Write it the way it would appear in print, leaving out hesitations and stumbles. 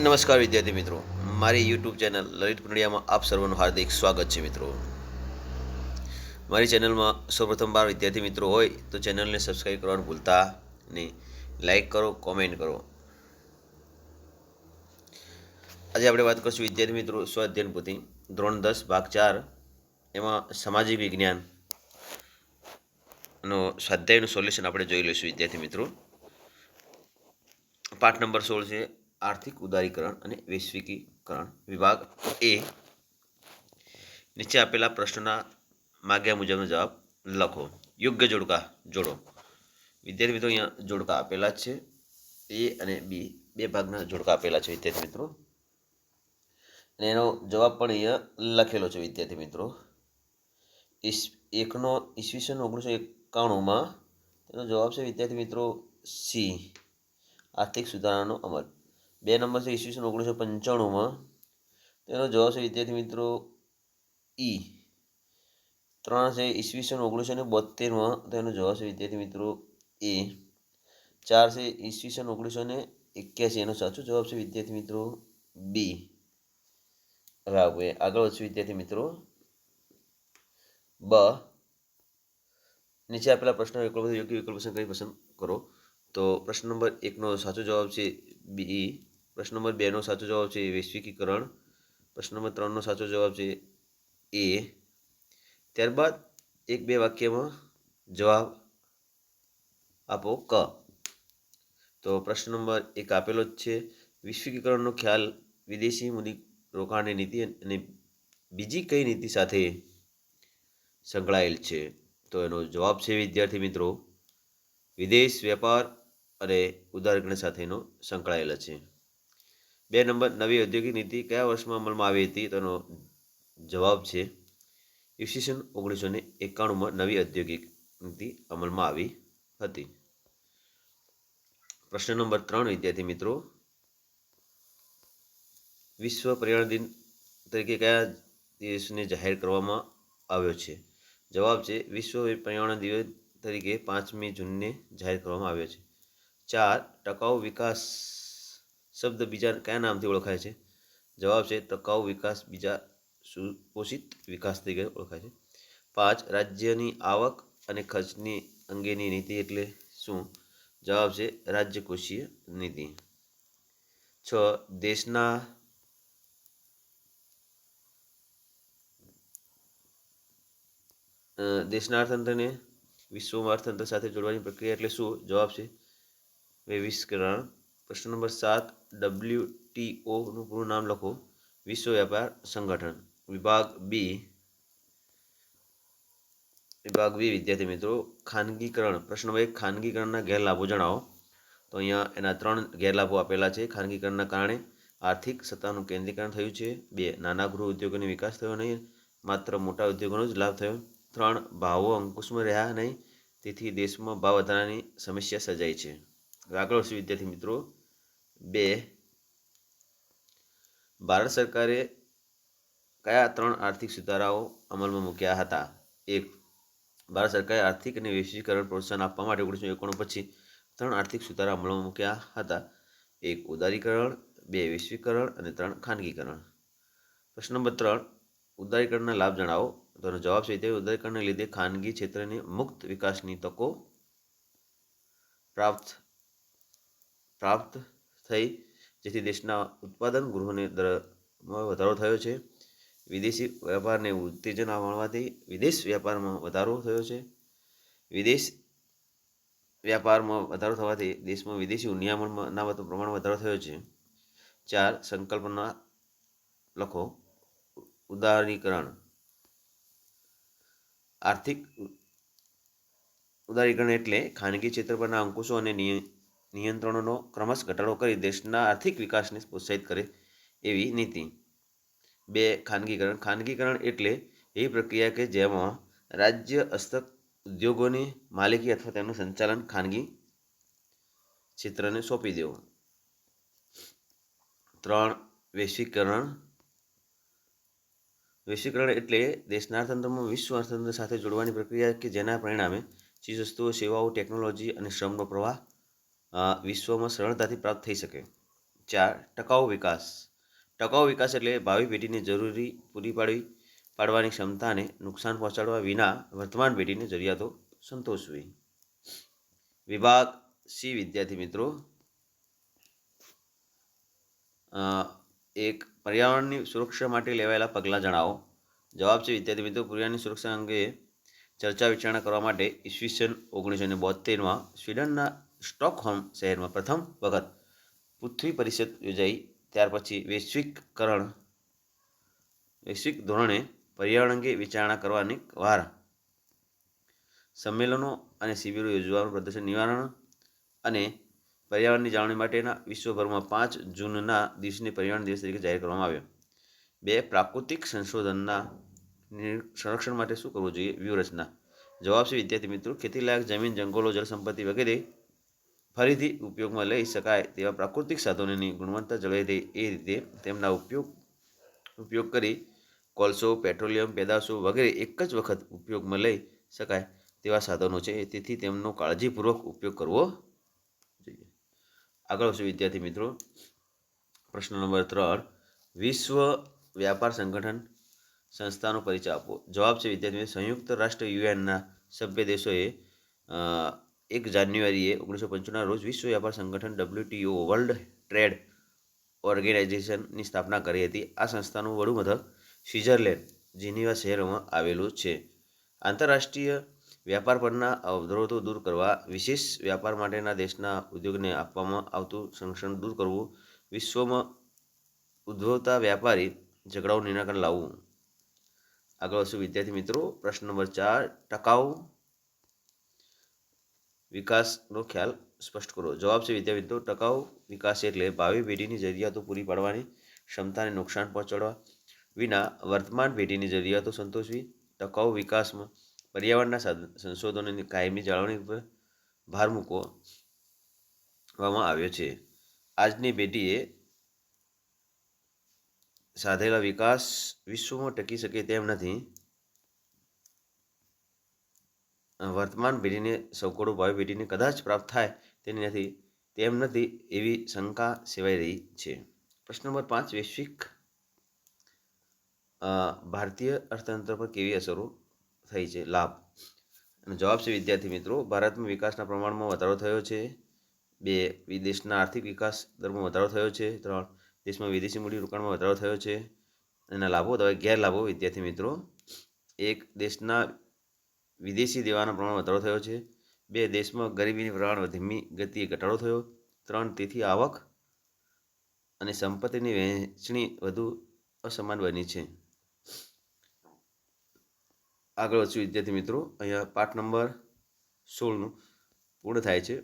નમસ્કાર વિદ્યાર્થી મિત્રો, મારી યુટ્યુબ ચેનલ લલિત કુંડિયામાં આપ સર્વનું હાર્દિક સ્વાગત છે. મિત્રો, મારી ચેનલમાં સૌપ્રથમવાર વિદ્યાર્થી મિત્રો હોય તો ચેનલને સબસ્ક્રાઈબ કરવાનું ભૂલતા નહીં. લાઈક કરો, કોમેન્ટ કરો. આજે આપણે વાત કરીશું વિદ્યાર્થી મિત્રો સ્વાધ્યાયન પોથી ધોરણ 10 ભાગ 4 એમાં સામાજિક વિજ્ઞાનનો સ્વાધ્યાયનું સોલ્યુશન આપણે જોઈ લઈશું. વિદ્યાર્થી મિત્રો, પાઠ નંબર 16 છે આર્થિક ઉદારીકરણ અને વૈશ્વિકીકરણ, વિભાગ એ. નીચે આપેલા પ્રશ્નોના માગ્યા મુજબનો જવાબ લખો. યોગ્ય જોડકા જોડો. વિદ્યાર્થી મિત્રો, અહીંયા જોડકા આપેલા છે. એ અને બી બે ભાગના જોડકા આપેલા છે વિદ્યાર્થી મિત્રો, અને એનો જવાબ પણ અહીંયા લખેલો છે. વિદ્યાર્થી મિત્રો, એકનો ઈસવીસન 1991માં તેનો જવાબ છે વિદ્યાર્થી મિત્રો સી, આર્થિક સુધારણાનો અમલ. 2 નંબર છે ઈસવીસન 1995માં, તેનો જવાબ છે વિદ્યાર્થી મિત્રો ઈ. 3 છે ઈસવીસન 1972માં, તેનો જવાબ છે વિદ્યાર્થી મિત્રો એ. 4 છે ઈસવીસન 1981, એનો સાચો જવાબ છે વિદ્યાર્થી મિત્રો બી. હવે આપણે આગળ વધશું વિદ્યાર્થી મિત્રો. બ. નીચે આપેલા પ્રશ્નો વિકલ્પો યોગ્ય વિકલ્પ પસંદ કરી પસંદ કરો. તો પ્રશ્ન નંબર 1નો સાચો જવાબ છે બી. પ્રશ્ન નંબર 2નો સાચો જવાબ છે વૈશ્વિકીકરણ. પ્રશ્ન નંબર 3નો સાચો જવાબ છે એ. ત્યારબાદ 1-2 વાક્યમાં જવાબ આપો ક. તો પ્રશ્ન નંબર 1 આપેલો જ છે, વૈશ્વિકીકરણનો ખ્યાલ વિદેશી મૂડી રોકાણની નીતિ અને બીજી કઈ નીતિ સાથે સંકળાયેલ છે? તો એનો જવાબ છે વિદ્યાર્થી મિત્રો વિદેશ વેપાર અને ઉદારીકરણ સાથેનો સંકળાયેલ છે. 2 નંબર, નવી ઔદ્યોગિક નીતિ કયા વર્ષમાં અમલમાં આવી હતી? તો એનો જવાબ છે ઈસવીસન 1991માં નવી ઔદ્યોગિક નીતિ અમલમાં આવી હતી. પ્રશ્ન નંબર 3 વિદ્યાર્થી મિત્રો, વિશ્વ પર્યાવરણ દિન તરીકે કયા દિવસને જાહેર કરવામાં આવ્યો છે? જવાબ છે વિશ્વ પર્યાવરણ દિવસ તરીકે 5મી જૂનને જાહેર કરવામાં આવ્યો છે. 4, ટકાઉ વિકાસ શબ્દ બીજા કયા નામથી ઓળખાય છે? જવાબ છે ટકાઉ વિકાસ બીજા સુપોષિત વિકાસ તરીકે ઓળખાય છે. 5, રાજ્યની આવક અને ખર્ચની અંગેની નીતિ એટલે શું? જવાબ છે રાજ્યકોષીય નીતિ. 6, દેશના અર્થતંત્રને વિશ્વમાં અર્થતંત્ર સાથે જોડવાની પ્રક્રિયા એટલે શું? જવાબ છે વૈશ્વિકીકરણ. પ્રશ્ન નંબર 7, WTOનું પૂરું નામ લખો. વિશ્વ વ્યાપાર સંગઠન. વિભાગ બી વિદ્યાર્થી મિત્રો ખાનગીકરણ. પ્રશ્ન નંબર 1, ખાનગીકરણના ગેરલાભો જણાવો. તો અહીંયા એના 3 ગેરલાભો આપેલા છે. ખાનગીકરણના કારણે આર્થિક સત્તાનું કેન્દ્રીકરણ થયું છે. 2, નાના ગૃહ ઉદ્યોગોનો વિકાસ થયો નહીં, માત્ર મોટા ઉદ્યોગોનો જ લાભ થયો. 3, ભાવો અંકુશમાં રહ્યા નહીં, તેથી દેશમાં ભાવ વધારાની સમસ્યા સર્જાઈ છે. આગળ વધશું વિદ્યાર્થી મિત્રો. 2, ભારત સરકારે કયા 3 આર્થિક સુધારાઓ અમલમાં મૂક્યા હતા? 1, ભારત સરકારે આર્થિક અને વૈશ્વિકીકરણ પ્રોત્સાહન આપવા માટે 1991 પછી 3 આર્થિક સુધારા અમલમાં મૂક્યા હતા. 1, ઉદારીકરણ, 2, વૈશ્વિકીકરણ અને 3, ખાનગીકરણ. પ્રશ્ન નંબર 3, ઉદારીકરણના લાભ જણાવો. તો એનો જવાબ છે ઉદારીકરણને લીધે ખાનગી ક્ષેત્રને મુક્ત વિકાસની તકો પ્રાપ્ત થઈ, જેથી દેશના ઉત્પાદન ગૃહોને દરમાં વધારો થયો છે. વિદેશી વેપારને ઉત્તેજન મળવાથી વિદેશ વ્યાપારમાં વધારો થયો છે. વિદેશ વ્યાપારમાં વધારો થવાથી દેશમાં વિદેશી નિયામનના પ્રમાણમાં વધારો થયો છે. 4, સંકલ્પના લખો. ઉદારીકરણ. આર્થિક ઉદારીકરણ એટલે ખાનગી ક્ષેત્ર પરના અંકુશો અને નિયંત્રણોનો ક્રમશઃ ઘટાડો કરી દેશના આર્થિક વિકાસને પ્રોત્સાહિત કરે એવી નીતિ. 2, ખાનગીકરણ. ખાનગીકરણ એટલે એવી પ્રક્રિયા કે જેમાં રાજ્ય હસ્તક ઉદ્યોગોની માલિકી અથવા તેનું સંચાલન ખાનગી ક્ષેત્રને સોંપી દેવું. 3, વૈશ્વિકીકરણ. વૈશ્વિકીકરણ એટલે દેશના અર્થતંત્રમાં વિશ્વ અર્થતંત્ર સાથે જોડવાની પ્રક્રિયા કે જેના પરિણામે ચીજવસ્તુઓ, સેવાઓ, ટેકનોલોજી અને શ્રમનો પ્રવાહ વિશ્વમાં સરળતાથી પ્રાપ્ત થઈ શકે. 4. ટકાઉ વિકાસ. ટકાઉ વિકાસ એટલે ભાવિ પેઢીને જરૂરી પૂરી પાડવાની ક્ષમતાને નુકસાન પહોંચાડવા વિના વર્તમાન પેઢીની જરૂરિયાતો સંતોષવી. વિભાગ સી વિદ્યાર્થી મિત્રો, 1. પર્યાવરણની સુરક્ષા માટે લેવાયેલા પગલાં જણાવો. જવાબ છે વિદ્યાર્થી મિત્રો, પર્યાવરણની સુરક્ષા અંગે ચર્ચા વિચારણા કરવા માટે ઈસવીસન 1972માં સ્વીડનના સ્ટોકહોમ શહેરમાં પ્રથમ વખત પૃથ્વી પરિષદ યોજાઈ. ત્યાર પછી વૈશ્વિક ધોરણે પર્યાવરણ અંગે વિચારણા કરવાની વાર સંમેલનો અને શિબિરો યોજવાનું પ્રદૂષણ નિવારણ અને પર્યાવરણની જાળવણી માટેના વિશ્વભરમાં 5 જૂનના દિવસને પર્યાવરણ દિવસ તરીકે જાહેર કરવામાં આવ્યો. 2. પ્રાકૃતિક સંશોધનના સંરક્ષણ માટે શું કરવું જોઈએ? વ્યૂહરચના. જવાબ છે વિદ્યાર્થી મિત્રો, ખેતીલાયક જમીન, જંગલો, જળસંપત્તિ વગેરે ફરીથી ઉપયોગમાં લઈ શકાય તેવા પ્રાકૃતિક સાધનોની ગુણવત્તા જળવાઈ રહે એ રીતે તેમના ઉપયોગ કરી કોલસો, પેટ્રોલિયમ પેદાશો વગેરે એક જ વખત ઉપયોગમાં લઈ શકાય તેવા સાધનો છે, તેથી તેમનો કાળજીપૂર્વક ઉપયોગ કરવો જોઈએ. આગળ વધશું વિદ્યાર્થી મિત્રો, પ્રશ્ન નંબર 3. વિશ્વ વ્યાપાર સંગઠન સંસ્થાનો પરિચય આપો. જવાબ છે વિદ્યાર્થી મિત્રો, સંયુક્ત રાષ્ટ્ર યુએનના સભ્ય દેશોએ 1 જાન્યુઆરીએ 1995 રોજ વિશ્વ વ્યાપાર સંગઠન WTO વર્લ્ડ ટ્રેડ ઓર્ગેનાઇઝેશનની સ્થાપના કરી હતી. આ સંસ્થાનું વડું મથક સ્વિટ્ઝરલેન્ડ જીનીવા શહેરમાં આવેલું છે. આંતરરાષ્ટ્રીય વ્યાપાર પરના અવરોધો દૂર કરવા, વિશેષ વ્યાપાર માટેના દેશના ઉદ્યોગને આપવામાં આવતું સંરક્ષણ દૂર કરવું, વિશ્વમાં ઉદ્ભવતા વ્યાપારી ઝઘડાઓનું નિરાકરણ લાવવું. આગળ વધશું વિદ્યાર્થી મિત્રો, પ્રશ્ન નંબર 4. ટકાઉ વિકાસનો ખ્યાલ સ્પષ્ટ કરો. જવાબ છે વિદ્યાર્થી મિત્રો, ટકાઉ વિકાસ એટલે ભાવિ પેઢીની જરૂરિયાતો પૂરી પાડવાની ક્ષમતાને નુકસાન પહોંચાડવા વિના વર્તમાન પેઢીની જરૂરિયાતો સંતોષવી. ટકાઉ વિકાસમાં પર્યાવરણના સંશોધનોની કાયમી જાળવણી પર ભાર મૂકવામાં આવ્યો છે. આજની પેઢીએ સાધેલા વિકાસ વિશ્વમાં ટકી શકે તેમ નથી. વર્તમાન પેઢીને સૌકડું ભાવિ પેઢીને કદાચ પ્રાપ્ત થાય તેમ નથી એવી શંકા સેવાઈ રહી છે. પ્રશ્ન નંબર 5. વૈશ્વિક ભારતીય અર્થતંત્ર પર કેવી અસરો થઈ છે? લાભ. અને જવાબ છે વિદ્યાર્થી મિત્રો, ભારતમાં વિકાસના પ્રમાણમાં વધારો થયો છે. 2. વિદેશના આર્થિક વિકાસ દરમાં વધારો થયો છે. 3. દેશમાં વિદેશી મૂડીરોકાણમાં વધારો થયો છે. એના લાભો તથા ગેરલાભો વિદ્યાર્થી મિત્રો, 1. દેશના વિદેશી દેવાના પ્રમાણમાં વધારો થયો છે. 2. દેશમાં ગરીબીની પ્રમાણ ધીમી ગતિએ ઘટાડો થયો. 3. તેથી આવક અને સંપત્તિની વહેંચણી વધુ અસમાન બની છે. આગળ વધશું વિદ્યાર્થી મિત્રો, અહીંયા પાઠ નંબર 16નું પૂર્ણ થાય છે.